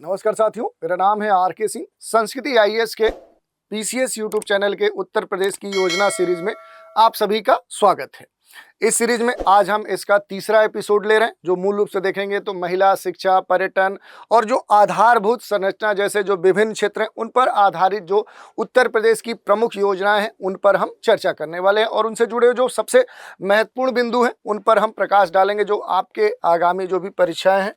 नमस्कार साथियों, मेरा नाम है आर.के. सिंह। संस्कृति आईएएस के पीसीएस यूट्यूब चैनल के उत्तर प्रदेश की योजना सीरीज में आप सभी का स्वागत है। इस सीरीज में आज हम इसका तीसरा एपिसोड ले रहे हैं, जो मूल रूप से देखेंगे तो महिला शिक्षा, पर्यटन और जो आधारभूत संरचना जैसे जो विभिन्न क्षेत्र हैं उन पर आधारित जो उत्तर प्रदेश की प्रमुख योजनाएं हैं उन पर हम चर्चा करने वाले हैं और उनसे जुड़े जो सबसे महत्वपूर्ण बिंदु हैं उन पर हम प्रकाश डालेंगे, जो आपके आगामी जो भी परीक्षाएं हैं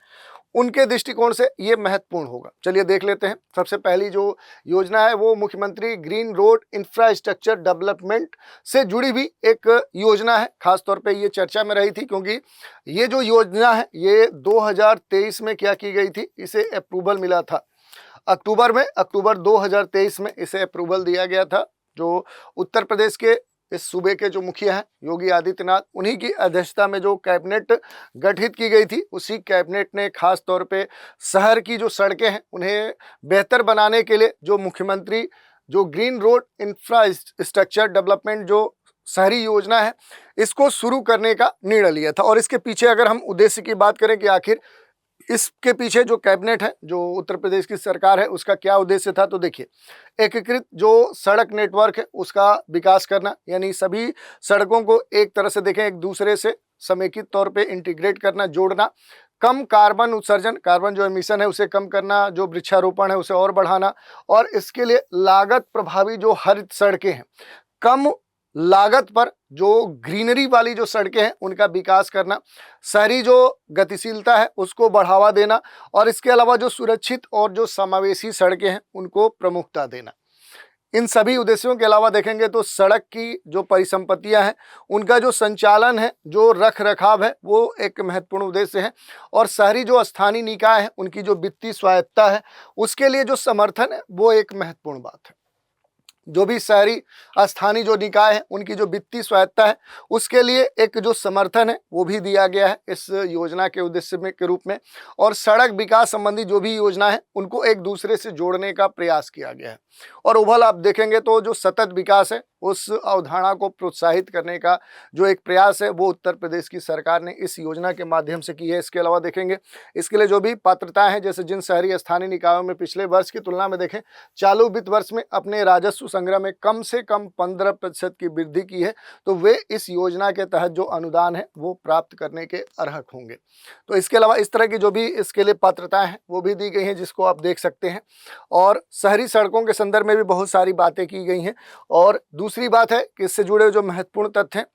उनके दृष्टिकोण से ये महत्वपूर्ण होगा। चलिए देख लेते हैं। सबसे पहली जो योजना है वो मुख्यमंत्री ग्रीन रोड इंफ्रास्ट्रक्चर डेवलपमेंट से जुड़ी हुई एक योजना है। खास तौर पे ये चर्चा में रही थी क्योंकि ये जो योजना है ये 2023 में क्या की गई थी, इसे अप्रूवल मिला था अक्टूबर 2023 में इसे अप्रूवल दिया गया था। जो उत्तर प्रदेश के इस सूबे के जो मुखिया हैं योगी आदित्यनाथ, उन्हीं की अध्यक्षता में जो कैबिनेट गठित की गई थी, उसी कैबिनेट ने खास तौर पे शहर की जो सड़कें हैं उन्हें बेहतर बनाने के लिए जो मुख्यमंत्री जो ग्रीन रोड इंफ्रास्ट्रक्चर डेवलपमेंट जो शहरी योजना है इसको शुरू करने का निर्णय लिया था। और इसके पीछे अगर हम उद्देश्य की बात करें कि आखिर इसके पीछे जो कैबिनेट है, जो उत्तर प्रदेश की सरकार है, उसका क्या उद्देश्य था, तो देखिए, एकीकृत जो सड़क नेटवर्क है उसका विकास करना, यानी सभी सड़कों को एक तरह से देखें एक दूसरे से समेकित तौर पे इंटीग्रेट करना, जोड़ना, कम कार्बन उत्सर्जन, कार्बन जो एमिशन है उसे कम करना, जो वृक्षारोपण है उसे और बढ़ाना, और इसके लिए लागत प्रभावी जो हरित सड़कें हैं, कम लागत पर जो ग्रीनरी वाली जो सड़कें हैं उनका विकास करना, शहरी जो गतिशीलता है उसको बढ़ावा देना, और इसके अलावा जो सुरक्षित और जो समावेशी सड़कें हैं उनको प्रमुखता देना। इन सभी उद्देश्यों के अलावा देखेंगे तो सड़क की जो परिसंपत्तियां हैं उनका जो संचालन है, जो रख रखाव है, वो एक महत्वपूर्ण उद्देश्य है। और शहरी जो स्थानीय निकाय है उनकी जो वित्तीय स्वायत्तता है उसके लिए जो समर्थन है वो एक महत्वपूर्ण बात है। जो भी शहरी स्थानीय जो निकाय है उनकी जो वित्तीय स्वायत्तता है उसके लिए एक जो समर्थन है वो भी दिया गया है इस योजना के उद्देश्य में के रूप में। और सड़क विकास संबंधी जो भी योजना है उनको एक दूसरे से जोड़ने का प्रयास किया गया है। और ओवरऑल आप देखेंगे तो जो सतत विकास है उस अवधारणा को प्रोत्साहित करने का जो एक प्रयास है वो उत्तर प्रदेश की सरकार ने इस योजना के माध्यम से की है। इसके अलावा देखेंगे इसके लिए जो भी पात्रताएं हैं, जैसे जिन शहरी स्थानीय निकायों में पिछले वर्ष की तुलना में देखें चालू वित्त वर्ष में अपने राजस्व संग्रह में कम से कम 15% की वृद्धि की है, तो वे इस योजना के तहत जो अनुदान है वो प्राप्त करने के अर्हक होंगे। तो इसके अलावा इस तरह की जो भी इसके लिए पात्रताएं हैं वो भी दी गई हैं, जिसको आप देख सकते हैं। और शहरी सड़कों के संदर्भ में भी बहुत सारी बातें की गई हैं। और दूसरी बात है कि इससे जुड़े जो महत्वपूर्ण तथ्य हैं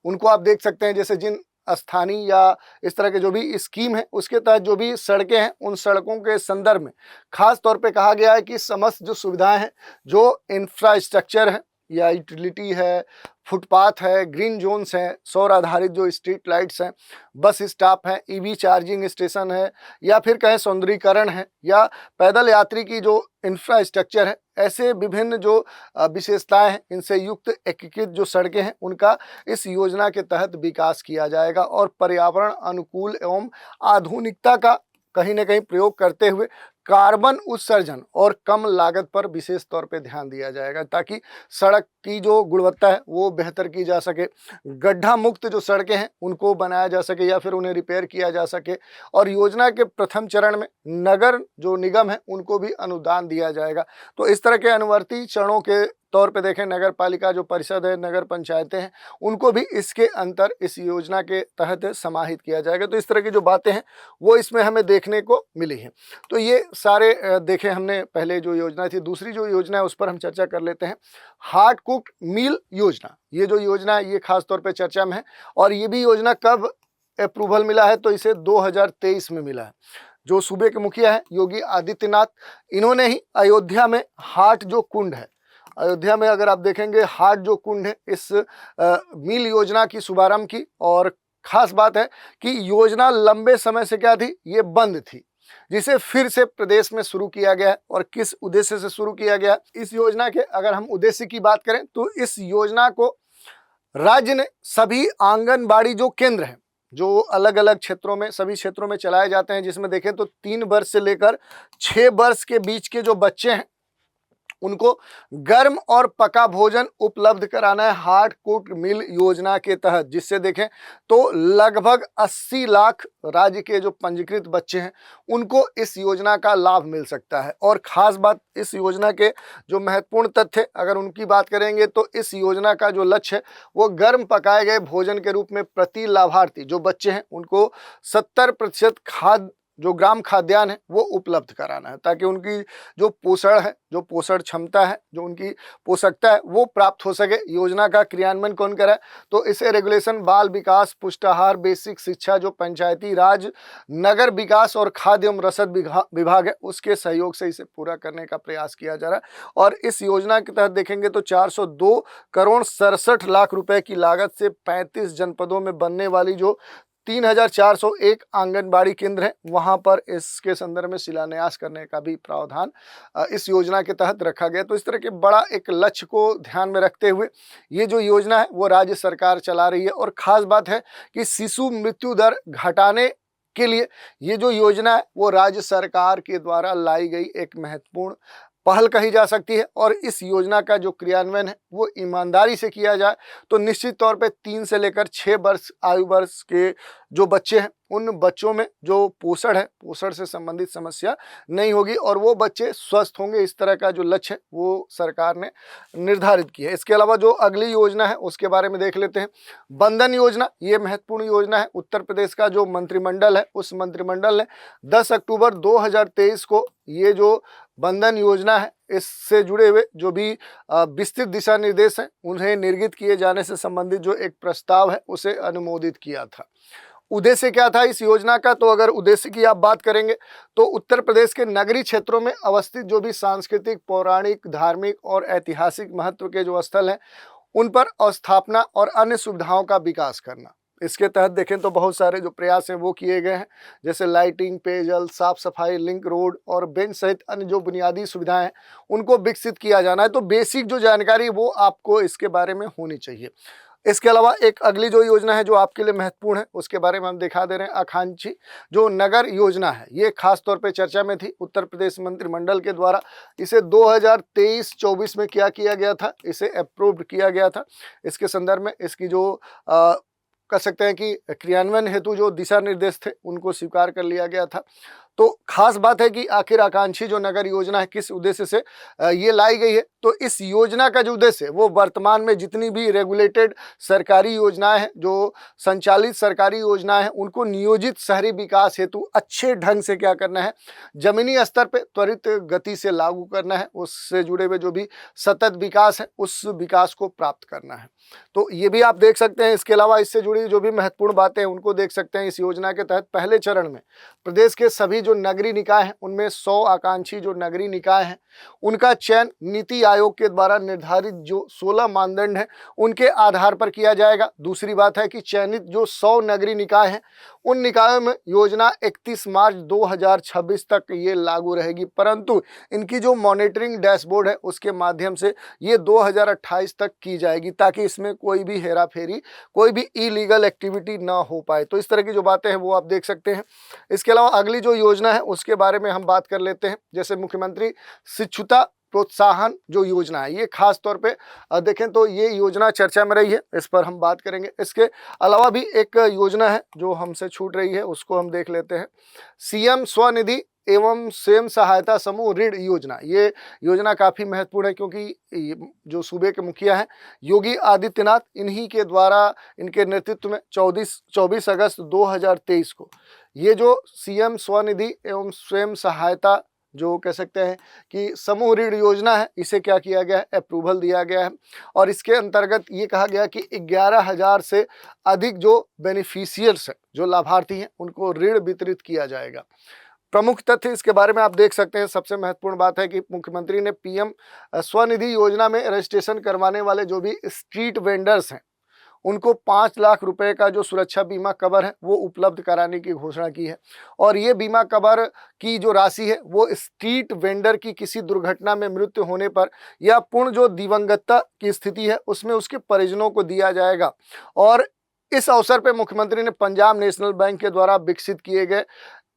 उनको आप देख सकते हैं, जैसे जिन स्थानीय या इस तरह के जो भी स्कीम है उसके तहत जो भी सड़कें हैं उन सड़कों के संदर्भ में खास तौर पे कहा गया है कि समस्त जो सुविधाएं हैं, जो इंफ्रास्ट्रक्चर है या यूटिलिटी है, फुटपाथ है, ग्रीन जोन्स हैं, सौर आधारित जो स्ट्रीट लाइट्स हैं, बस स्टॉप हैं, ईवी चार्जिंग स्टेशन है, या फिर कहें सौंदर्यीकरण है, या पैदल यात्री की जो इंफ्रास्ट्रक्चर है, ऐसे विभिन्न जो विशेषताएं हैं इनसे युक्त एकीकृत जो सड़कें हैं उनका इस योजना के तहत विकास किया जाएगा। और पर्यावरण अनुकूल एवं आधुनिकता का कहीं ना कहीं प्रयोग करते हुए कार्बन उत्सर्जन और कम लागत पर विशेष तौर पे ध्यान दिया जाएगा, ताकि सड़क की जो गुणवत्ता है वो बेहतर की जा सके, गड्ढा मुक्त जो सड़कें हैं उनको बनाया जा सके या फिर उन्हें रिपेयर किया जा सके। और योजना के प्रथम चरण में नगर जो निगम है उनको भी अनुदान दिया जाएगा। तो इस तरह के अनुवर्ती चरणों के तौर पे देखें नगर पालिका जो परिषद है, नगर पंचायतें हैं, उनको भी इसके अंतर इस योजना के तहत समाहित किया जाएगा। तो इस तरह की जो बातें हैं वो इसमें हमें देखने को मिली हैं। तो ये सारे देखें हमने पहले जो योजना थी। दूसरी जो योजना है उस पर हम चर्चा कर लेते हैं, हार्ड कुक्ड मील योजना। ये जो योजना है ये खास तौर पे चर्चा में है। और ये भी योजना कब अप्रूवल मिला है, तो इसे 2023 में मिला है। जो सूबे के मुखिया हैं योगी आदित्यनाथ, इन्होंने ही अयोध्या में हाट जो कुंड है, अयोध्या में अगर आप देखेंगे हाट जो कुंड है, इस मील योजना की शुभारंभ की। और खास बात है कि योजना लंबे समय से क्या थी, ये बंद थी, जिसे फिर से प्रदेश में शुरू किया गया है। और किस उद्देश्य से शुरू किया गया, इस योजना के अगर हम उद्देश्य की बात करें तो इस योजना को राज्य ने सभी आंगनबाड़ी जो केंद्र हैं, जो अलग अलग क्षेत्रों में सभी क्षेत्रों में चलाए जाते हैं, जिसमें देखें तो 3 वर्ष से लेकर 6 वर्ष के बीच के जो बच्चे हैं उनको गर्म और पका भोजन उपलब्ध कराना है हार्ट कुक्ड मील योजना के तहत, जिससे देखें तो लगभग 80 लाख राज्य के जो पंजीकृत बच्चे हैं उनको इस योजना का लाभ मिल सकता है। और खास बात इस योजना के जो महत्वपूर्ण तथ्य अगर उनकी बात करेंगे तो इस योजना का जो लक्ष्य है वो गर्म पकाए गए भोजन के रूप में प्रति लाभार्थी जो बच्चे हैं उनको 70% खाद्य जो ग्राम खाद्यान्न है वो उपलब्ध कराना है, ताकि उनकी जो पोषण है, जो पोषण क्षमता है, जो उनकी पोषकता है वो प्राप्त हो सके। योजना का क्रियान्वयन कौन कराए, तो इसे रेगुलेशन बाल विकास, पुष्टाहार, बेसिक शिक्षा जो पंचायती राज, नगर विकास और खाद्य एवं रसद विभाग है उसके सहयोग से इसे पूरा करने का प्रयास किया जा रहा है। और इस योजना के तहत देखेंगे तो 402 करोड़ 67 लाख रुपए की लागत से 35 जनपदों में बनने वाली जो 3401 आंगनबाड़ी केंद्र हैं वहां पर इसके संदर्भ में शिलान्यास करने का भी प्रावधान इस योजना के तहत रखा गया। तो इस तरह के बड़ा एक लक्ष्य को ध्यान में रखते हुए ये जो योजना है वो राज्य सरकार चला रही है। और खास बात है कि शिशु मृत्यु दर घटाने के लिए ये जो योजना है वो राज्य सरकार के द्वारा लाई गई एक महत्वपूर्ण पहल कही जा सकती है। और इस योजना का जो क्रियान्वयन है वो ईमानदारी से किया जाए तो निश्चित तौर पे 3 से लेकर 6 वर्ष आयु वर्ष के जो बच्चे हैं उन बच्चों में जो पोषण है, पोषण से संबंधित समस्या नहीं होगी और वो बच्चे स्वस्थ होंगे। इस तरह का जो लक्ष्य है वो सरकार ने निर्धारित किया है। इसके अलावा जो अगली योजना है उसके बारे में देख लेते हैं। बंधन योजना, ये महत्वपूर्ण योजना है। उत्तर प्रदेश का जो मंत्रिमंडल है उस मंत्रिमंडल ने 10 अक्टूबर 2023 को ये जो बंधन योजना है इससे जुड़े हुए जो भी विस्तृत दिशा निर्देश हैं उन्हें निर्गत किए जाने से संबंधित जो एक प्रस्ताव है उसे अनुमोदित किया था। उद्देश्य क्या था इस योजना का, तो अगर उद्देश्य की आप बात करेंगे तो उत्तर प्रदेश के नगरीय क्षेत्रों में अवस्थित जो भी सांस्कृतिक, पौराणिक, धार्मिक और ऐतिहासिक महत्व के जो स्थल हैं उन पर अस्थापना और अन्य सुविधाओं का विकास करना। इसके तहत देखें तो बहुत सारे जो प्रयास हैं वो किए गए हैं, जैसे लाइटिंग, पेयजल, साफ सफाई, लिंक रोड और बेंच सहित अन्य जो बुनियादी सुविधाएं हैं उनको विकसित किया जाना है। तो बेसिक जो जानकारी वो आपको इसके बारे में होनी चाहिए। इसके अलावा एक अगली जो योजना है जो आपके लिए महत्वपूर्ण है उसके बारे में हम दिखा दे रहे हैं। आकांक्षी जो नगर योजना है ये खास तौर पे चर्चा में थी। उत्तर प्रदेश मंत्रिमंडल के द्वारा इसे 2023-24 में क्या किया गया था, इसे अप्रूव्ड किया गया था। इसके संदर्भ में इसकी जो कह सकते हैं कि क्रियान्वयन हेतु जो दिशा निर्देश थे उनको स्वीकार कर लिया गया था। तो खास बात है कि आखिर आकांक्षी जो नगर योजना है किस उद्देश्य से ये लाई गई है, तो इस योजना का जो उद्देश्य है वो वर्तमान में जितनी भी रेगुलेटेड सरकारी योजनाएं हैं, जो संचालित सरकारी योजनाएं हैं उनको नियोजित शहरी विकास हेतु अच्छे ढंग से क्या करना है, जमीनी स्तर पे त्वरित गति से लागू करना है। उससे जुड़े हुए जो भी सतत विकास है उस विकास को प्राप्त करना है। तो ये भी आप देख सकते हैं। इसके अलावा इससे जुड़ी जो भी महत्वपूर्ण बातें हैं उनको देख सकते हैं। इस योजना के तहत पहले चरण में प्रदेश के सभी जो नगरीय निकाय हैं उनमें 100 आकांक्षी जो नगरीय निकाय हैं उनका चयन नीति आयोग के द्वारा निर्धारित जो 16 मानदंड हैं उनके आधार पर किया जाएगा। दूसरी बात है कि चयनित जो 100 नगरीय निकाय हैं उन निकायों में योजना 31 मार्च 2026 तक ये लागू रहेगी, परंतु इनकी जो मॉनिटरिंग डैशबोर्ड है उसके माध्यम से ये 2028 तक की जाएगी, ताकि इसमें कोई भी हेरा फेरी, कोई भी इलीगल एक्टिविटी ना हो पाए। तो इस तरह की जो बातें हैं वो आप देख सकते हैं। इसके अलावा अगली जो योजना है उसके बारे में हम बात कर लेते हैं। जैसे मुख्यमंत्री शिक्षुता प्रोत्साहन जो योजना है ये खास तौर पे देखें तो ये योजना चर्चा में रही है, इस पर हम बात करेंगे। इसके अलावा भी एक योजना है जो हमसे छूट रही है, उसको हम देख लेते हैं। सीएम स्वनिधि एवं स्वयं सहायता समूह ऋण योजना, ये योजना काफ़ी महत्वपूर्ण है क्योंकि जो सूबे के मुखिया हैं योगी आदित्यनाथ, इन्हीं के द्वारा, इनके नेतृत्व में 24 अगस्त 2023 को ये जो सीएम स्वनिधि एवं स्वयं सहायता जो कह सकते हैं कि समूह ऋण योजना है इसे क्या किया गया है, अप्रूवल दिया गया है। और इसके अंतर्गत ये कहा गया कि 11,000 से अधिक जो बेनिफिशियर्स हैं, जो लाभार्थी हैं, उनको ऋण वितरित किया जाएगा। प्रमुख तथ्य इसके बारे में आप देख सकते हैं। सबसे महत्वपूर्ण बात है कि मुख्यमंत्री ने पीएम स्वनिधि योजना में रजिस्ट्रेशन करवाने वाले जो भी स्ट्रीट वेंडर्स हैं उनको 5 लाख रुपए का जो सुरक्षा बीमा कवर है वो उपलब्ध कराने की घोषणा की है। और ये बीमा कवर की जो राशि है वो स्ट्रीट वेंडर की किसी दुर्घटना में मृत्यु होने पर या पूर्ण जो दिवंगतता की स्थिति है उसमें उसके परिजनों को दिया जाएगा। और इस अवसर पर मुख्यमंत्री ने पंजाब नेशनल बैंक के द्वारा विकसित किए गए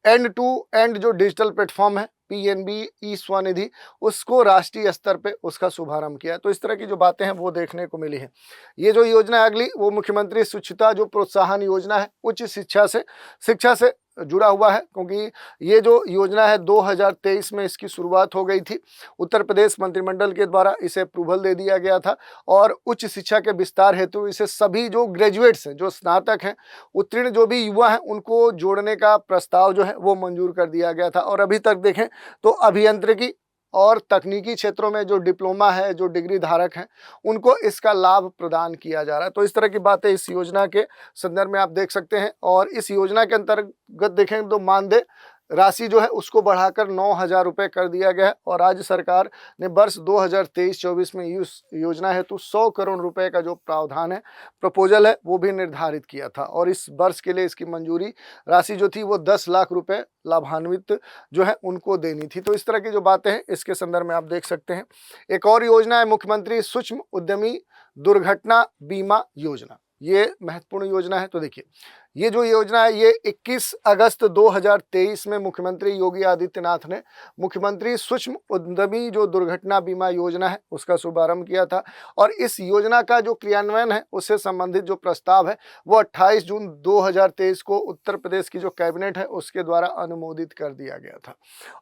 एंड टू एंड जो डिजिटल प्लेटफॉर्म है पीएनबी ई स्वनिधि, उसको राष्ट्रीय स्तर पे उसका शुभारंभ किया। तो इस तरह की जो बातें हैं वो देखने को मिली है। ये जो योजना है अगली, वो मुख्यमंत्री शिक्षुता जो प्रोत्साहन योजना है, उच्च शिक्षा से जुड़ा हुआ है, क्योंकि ये जो योजना है 2023 में इसकी शुरुआत हो गई थी। उत्तर प्रदेश मंत्रिमंडल के द्वारा इसे अप्रूवल दे दिया गया था और उच्च शिक्षा के विस्तार हेतु इसे सभी जो ग्रेजुएट्स हैं, जो स्नातक हैं, उत्तीर्ण जो भी युवा हैं, उनको जोड़ने का प्रस्ताव जो है वो मंजूर कर दिया गया था। और अभी तक देखें तो अभियांत्रिकी और तकनीकी क्षेत्रों में जो डिप्लोमा है, जो डिग्री धारक हैं, उनको इसका लाभ प्रदान किया जा रहा है। तो इस तरह की बातें इस योजना के संदर्भ में आप देख सकते हैं। और इस योजना के अंतर्गत देखें तो मानदेय राशि जो है उसको बढ़ाकर 9,000 रुपये कर दिया गया है। और राज्य सरकार ने वर्ष 2023-24 में इस योजना हेतु 100 करोड़ रुपए का जो प्रावधान है, प्रपोजल है, वो भी निर्धारित किया था। और इस वर्ष के लिए इसकी मंजूरी राशि जो थी वो 10 लाख रुपए लाभान्वित जो है उनको देनी थी। तो इस तरह की जो बातें हैं इसके संदर्भ में आप देख सकते हैं। एक और योजना है मुख्यमंत्री सूक्ष्म उद्यमी दुर्घटना बीमा योजना। ये महत्वपूर्ण योजना है। तो देखिए, ये जो योजना है ये 21 अगस्त 2023 में मुख्यमंत्री योगी आदित्यनाथ ने मुख्यमंत्री सूक्ष्म उद्यमी जो दुर्घटना बीमा योजना है उसका शुभारंभ किया था। और इस योजना का जो क्रियान्वयन है उससे संबंधित जो प्रस्ताव है वो 28 जून 2023 को उत्तर प्रदेश की जो कैबिनेट है उसके द्वारा अनुमोदित कर दिया गया था।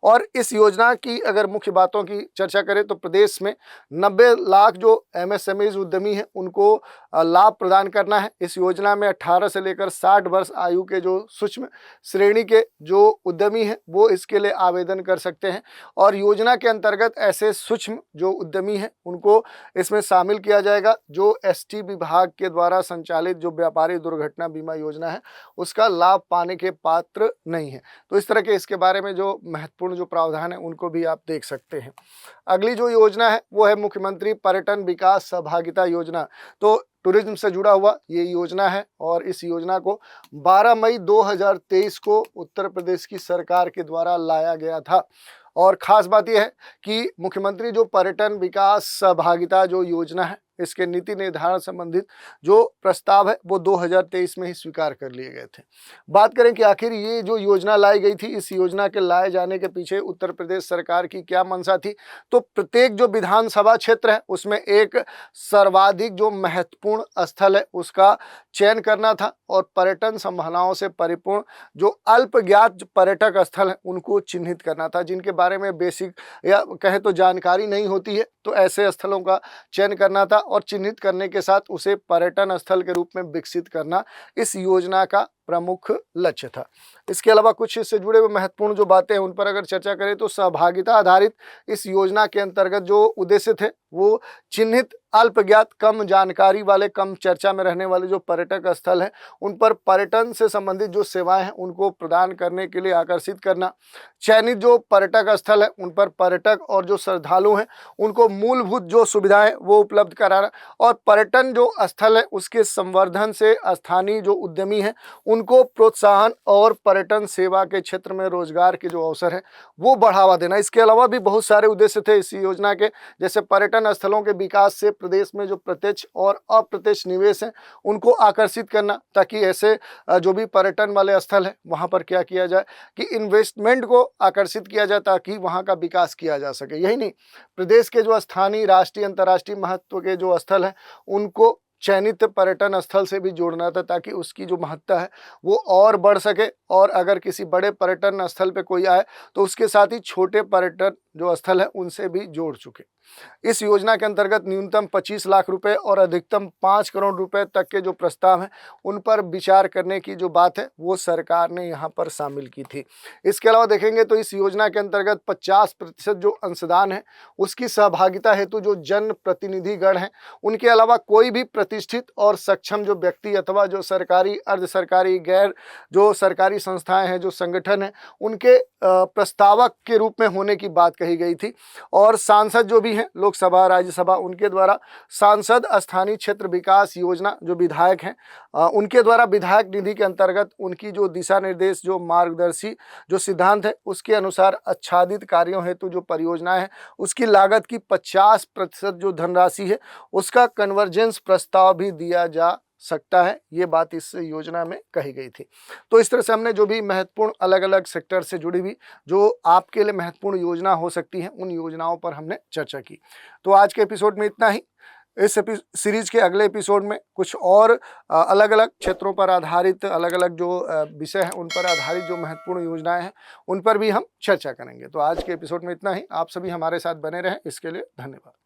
और इस योजना की अगर मुख्य बातों की चर्चा करें तो प्रदेश में 90 लाख जो एमएसएमईज उद्यमी हैं उनको लाभ प्रदान करना है। इस योजना में 18 से लेकर 60 वर्ष आयु के जो सूक्ष्म श्रेणी के जो उद्यमी हैं वो इसके लिए आवेदन कर सकते हैं। और योजना के अंतर्गत ऐसे सूक्ष्म जो उद्यमी हैं उनको इसमें शामिल किया जाएगा जो एसटी विभाग के द्वारा संचालित जो व्यापारी दुर्घटना बीमा योजना है उसका लाभ पाने के पात्र नहीं है। तो इस तरह के इसके बारे में जो महत्वपूर्ण जो प्रावधान है उनको भी आप देख सकते हैं। अगली जो योजना है वो है मुख्यमंत्री पर्यटन विकास सहभागिता योजना। तो टूरिज्म से जुड़ा हुआ ये योजना है और इस योजना को 12 मई 2023 को उत्तर प्रदेश की सरकार के द्वारा लाया गया था। और खास बात यह है कि मुख्यमंत्री जो पर्यटन विकास सहभागिता जो योजना है इसके नीति निर्धारण संबंधित जो प्रस्ताव है वो 2023 में ही स्वीकार कर लिए गए थे। बात करें कि आखिर ये जो योजना लाई गई थी, इस योजना के लाए जाने के पीछे उत्तर प्रदेश सरकार की क्या मंशा थी, तो प्रत्येक जो विधानसभा क्षेत्र है उसमें एक सर्वाधिक जो महत्वपूर्ण स्थल है उसका चयन करना था और पर्यटन संभावनाओं से परिपूर्ण जो अल्पज्ञात पर्यटक स्थल हैं उनको चिन्हित करना था, जिनके बारे में बेसिक या कहें तो जानकारी नहीं होती है। तो ऐसे स्थलों का चयन करना था और चिन्हित करने के साथ उसे पर्यटन स्थल के रूप में विकसित करना इस योजना का प्रमुख लक्ष्य था। इसके अलावा कुछ इससे जुड़े हुए महत्वपूर्ण जो बातें हैं उन पर अगर चर्चा करें तो सहभागिता आधारित इस योजना के अंतर्गत जो उद्देश्य थे वो चिन्हित अल्पज्ञात कम जानकारी वाले कम चर्चा में रहने वाले जो पर्यटक स्थल हैं उन पर पर्यटन से संबंधित जो सेवाएं हैं उनको प्रदान करने के लिए आकर्षित करना, चयनित जो पर्यटक स्थल है उन पर पर्यटक और जो श्रद्धालु हैं उनको मूलभूत जो सुविधाएं वो उपलब्ध कराना और पर्यटन जो स्थल है उसके संवर्धन से स्थानीय जो उद्यमी हैं उनको प्रोत्साहन और पर्यटन सेवा के क्षेत्र में रोजगार के जो अवसर है वो बढ़ावा देना। इसके अलावा भी बहुत सारे उद्देश्य थे इस योजना के, जैसे पर्यटन स्थलों के विकास से प्रदेश में जो प्रत्यक्ष और अप्रत्यक्ष निवेश हैं उनको आकर्षित करना, ताकि ऐसे जो भी पर्यटन वाले स्थल हैं वहाँ पर क्या किया जाए कि इन्वेस्टमेंट को आकर्षित किया जाए ताकि वहाँ का विकास किया जा सके। यही नहीं, प्रदेश के जो स्थानीय राष्ट्रीय अंतर्राष्ट्रीय महत्व के जो स्थल हैं उनको चयनित पर्यटन स्थल से भी जोड़ना था ताकि उसकी जो महत्ता है वो और बढ़ सके। और अगर किसी बड़े पर्यटन स्थल पे कोई आए तो उसके साथ ही छोटे पर्यटन जो स्थल है उनसे भी जोड़ चुके। इस योजना के अंतर्गत न्यूनतम 25 लाख रुपए और अधिकतम 5 करोड़ रुपए तक के जो प्रस्ताव हैं उन पर विचार करने की जो बात है वो सरकार ने यहाँ पर शामिल की थी। इसके अलावा देखेंगे तो इस योजना के अंतर्गत 50% जो अंशदान है उसकी सहभागिता हेतु जो जन प्रतिनिधिगण हैं उनके अलावा कोई भी प्रतिष्ठित और सक्षम जो व्यक्ति अथवा जो सरकारी अर्ध सरकारी गैर जो सरकारी संस्थाएं हैं जो संगठन हैं उनके प्रस्तावक के रूप में होने की बात कही गई थी। और सांसद जो भी हैं लोकसभा राज्यसभा उनके द्वारा सांसद स्थानीय क्षेत्र विकास योजना जो विधायक हैं उनके द्वारा विधायक निधि के अंतर्गत उनकी जो दिशा निर्देश जो मार्गदर्शी जो सिद्धांत है उसके अनुसार आच्छादित कार्यों हेतु जो परियोजनाएं हैं उसकी लागत की 50% जो धनराशि है उसका कन्वर्जेंस प्रस्ताव भी दिया जा सकता है, ये बात इस योजना में कही गई थी। तो इस तरह से हमने जो भी महत्वपूर्ण अलग-अलग सेक्टर से जुड़ी हुई जो आपके लिए महत्वपूर्ण योजना हो सकती है, उन योजनाओं पर हमने चर्चा की। तो आज के एपिसोड में इतना ही। इस सीरीज के अगले एपिसोड में कुछ और अलग-अलग क्षेत्रों पर आधारित अलग-अलग जो विषय हैं उन पर आधारित जो महत्वपूर्ण योजनाएं हैं उन पर भी हम चर्चा करेंगे। तो आज के एपिसोड में इतना ही। आप सभी हमारे साथ बने रहें, इसके लिए धन्यवाद।